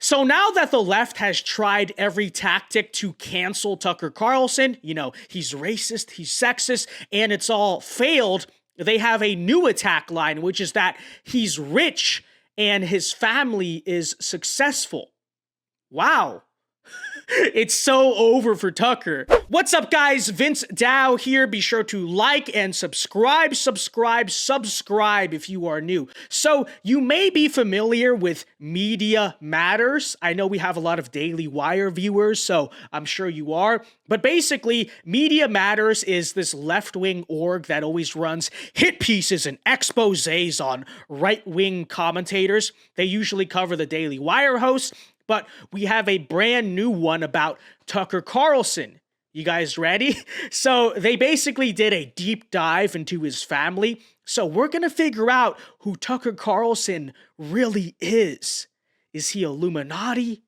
So now that the left has tried every tactic to cancel Tucker Carlson, he's racist, he's sexist, and it's all failed, they have a new attack line, which is that he's rich and his family is successful. Wow. It's so over for Tucker. What's up, guys? Vince Dao here. Be sure to like and subscribe if you are new. So you may be familiar with Media Matters. I know we have a lot of Daily Wire viewers, so I'm sure you are. But basically, Media Matters is this left-wing org that always runs hit pieces and exposés on right-wing commentators. They usually cover the Daily Wire hosts, but we have a brand new one about Tucker Carlson. You guys ready? So they basically did a deep dive into his family. So we're going to figure out who Tucker Carlson really is. Is he Illuminati?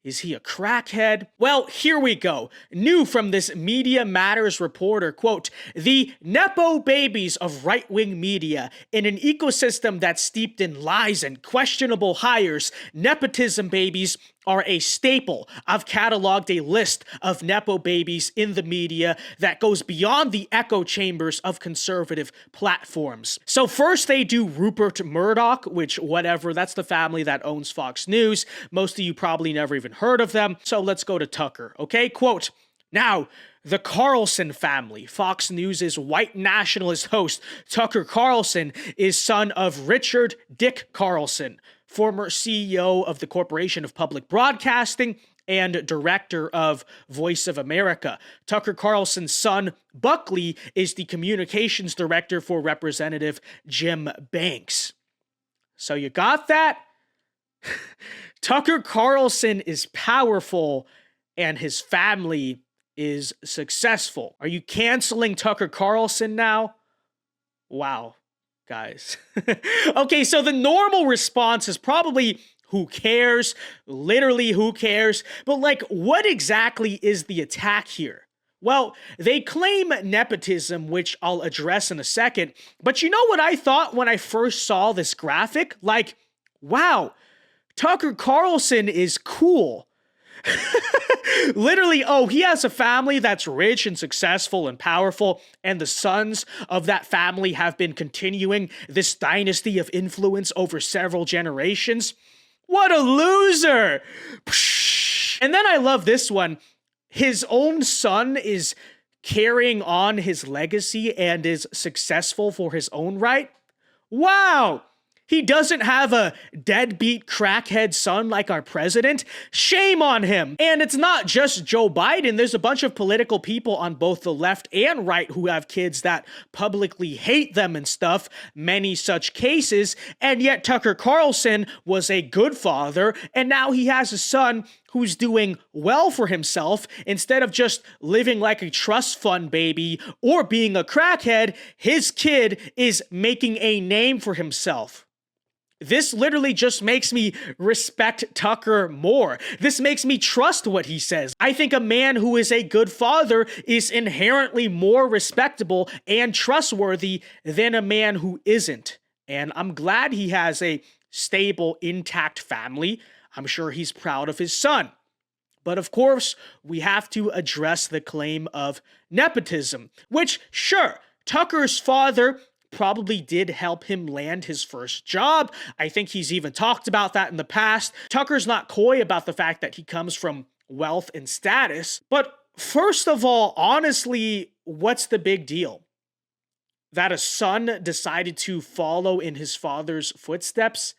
Is he a crackhead? Well, here we go. New from this Media Matters reporter, quote, "The Nepo babies of right-wing media in an ecosystem that's steeped in lies and questionable hires, nepotism babies are a staple. I've cataloged a list of Nepo babies in the media that goes beyond the echo chambers of conservative platforms." So first they do Rupert Murdoch, which whatever, that's the family that owns Fox News. Most of you probably never even heard of them. So let's go to Tucker, okay? Quote, "Now, the Carlson family, Fox News' white nationalist host, Tucker Carlson, is son of Richard Dick Carlson, former CEO of the Corporation of Public Broadcasting and director of Voice of America. Tucker Carlson's son, Buckley, is the communications director for Representative Jim Banks." So you got that? Tucker Carlson is powerful and his family is successful. Are you canceling Tucker Carlson now? Wow, guys. Okay, so the normal response is probably, who cares? Literally, who cares? But what exactly is the attack here? Well, they claim nepotism, which I'll address in a second. But you know what I thought when I first saw this graphic? Wow, Tucker Carlson is cool. Literally, he has a family that's rich and successful and powerful, and the sons of that family have been continuing this dynasty of influence over several generations. What a loser! And then I love this one. His own son is carrying on his legacy and is successful for his own right. Wow! He doesn't have a deadbeat crackhead son like our president. Shame on him. And it's not just Joe Biden. There's a bunch of political people on both the left and right who have kids that publicly hate them and stuff. Many such cases. And yet Tucker Carlson was a good father. And now he has a son who's doing well for himself. Instead of just living like a trust fund baby or being a crackhead, his kid is making a name for himself. This literally just makes me respect Tucker more. This makes me trust what he says. I think a man who is a good father is inherently more respectable and trustworthy than a man who isn't. And I'm glad he has a stable, intact family. I'm sure he's proud of his son. But of course, we have to address the claim of nepotism, which, sure, Tucker's father probably did help him land his first job. I think he's even talked about that in the past. Tucker's not coy about the fact that he comes from wealth and status. But first of all, honestly, what's the big deal? That a son decided to follow in his father's footsteps?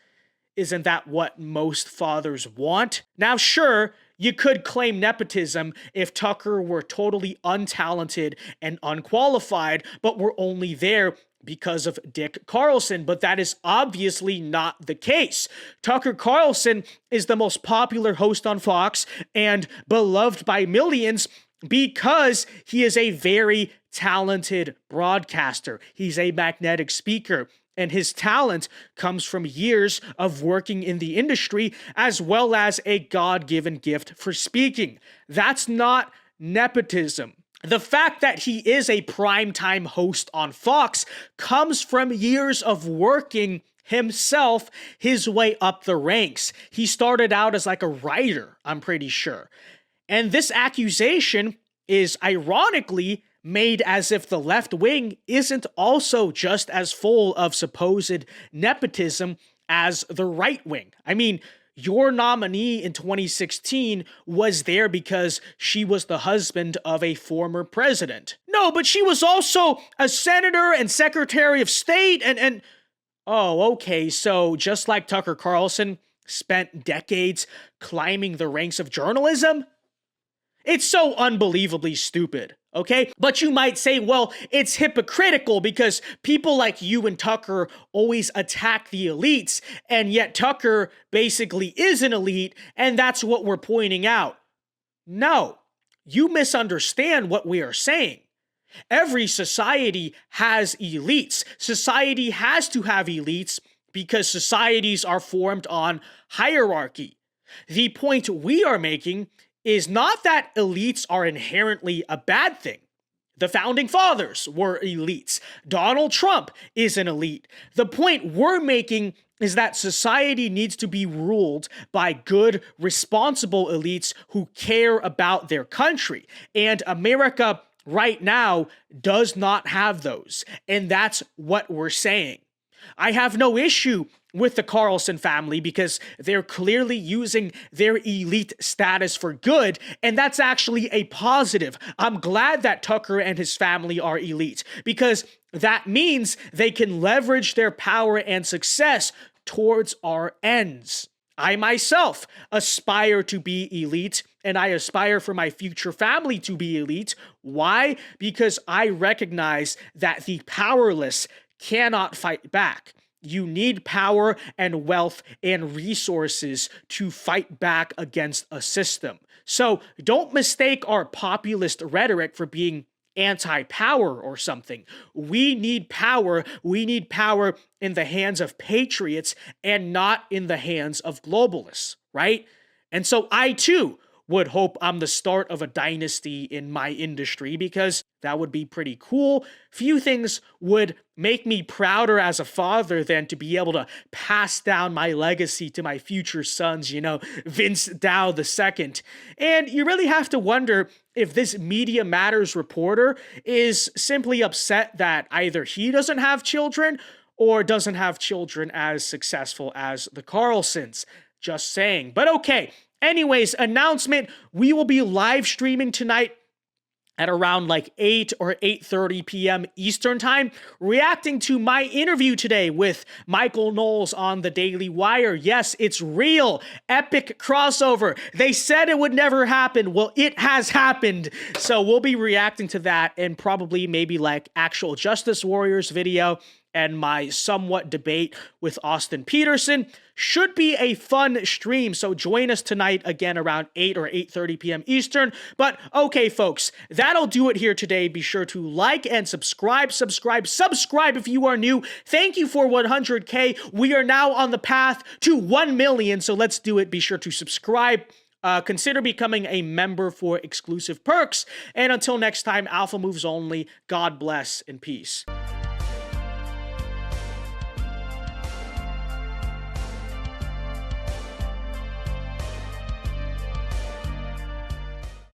Isn't that what most fathers want? Now, sure, you could claim nepotism if Tucker were totally untalented and unqualified, but were only there because of Dick Carlson, but that is obviously not the case. Tucker Carlson is the most popular host on Fox and beloved by millions because he is a very talented broadcaster. He's a magnetic speaker, and his talent comes from years of working in the industry as well as a God-given gift for speaking. That's not nepotism. The fact that he is a primetime host on Fox comes from years of working himself his way up the ranks. He started out as like a writer, I'm pretty sure. And this accusation is ironically made as if the left wing isn't also just as full of supposed nepotism as the right wing. I mean, your nominee in 2016 was there because she was the husband of a former president. No, but she was also a senator and secretary of state and oh, okay, so just like Tucker Carlson spent decades climbing the ranks of journalism? It's so unbelievably stupid, okay? But you might say, well, it's hypocritical because people like you and Tucker always attack the elites, and yet Tucker basically is an elite, and that's what we're pointing out. No, you misunderstand what we are saying. Every society has elites. Society has to have elites because societies are formed on hierarchy. The point we are making is not that elites are inherently a bad thing. The founding fathers were elites. Donald Trump is an elite. The point we're making is that society needs to be ruled by good, responsible elites who care about their country. And America right now does not have those. And that's what we're saying. I have no issue with the Carlson family because they're clearly using their elite status for good, and that's actually a positive. I'm glad that Tucker and his family are elite because that means they can leverage their power and success towards our ends. I myself aspire to be elite, and I aspire for my future family to be elite. Why? Because I recognize that the powerless cannot fight back. You need power and wealth and resources to fight back against a system. So don't mistake our populist rhetoric for being anti-power or something. We need power. We need power in the hands of patriots and not in the hands of globalists, right? And so I too would hope I'm the start of a dynasty in my industry because that would be pretty cool. Few things would make me prouder as a father than to be able to pass down my legacy to my future sons, Vince Dow II. And you really have to wonder if this Media Matters reporter is simply upset that either he doesn't have children or doesn't have children as successful as the Carlsons. Just saying. But okay. Anyways, announcement, we will be live streaming tonight at around like 8 or 8:30 p.m. Eastern time, reacting to my interview today with Michael Knowles on the Daily Wire. Yes, it's real. Epic crossover. They said it would never happen. Well, it has happened. So we'll be reacting to that and probably maybe like actual Justice Warriors video and my somewhat debate with Austin Peterson. Should be a fun stream, so join us tonight again around 8 or 8:30 p.m. Eastern. But okay, folks, that'll do it here today. Be sure to like and subscribe if you are new. Thank you for 100K. We are now on the path to 1 million, so let's do it. Be sure to subscribe. Consider becoming a member for exclusive perks. And until next time, Alpha Moves only. God bless and peace.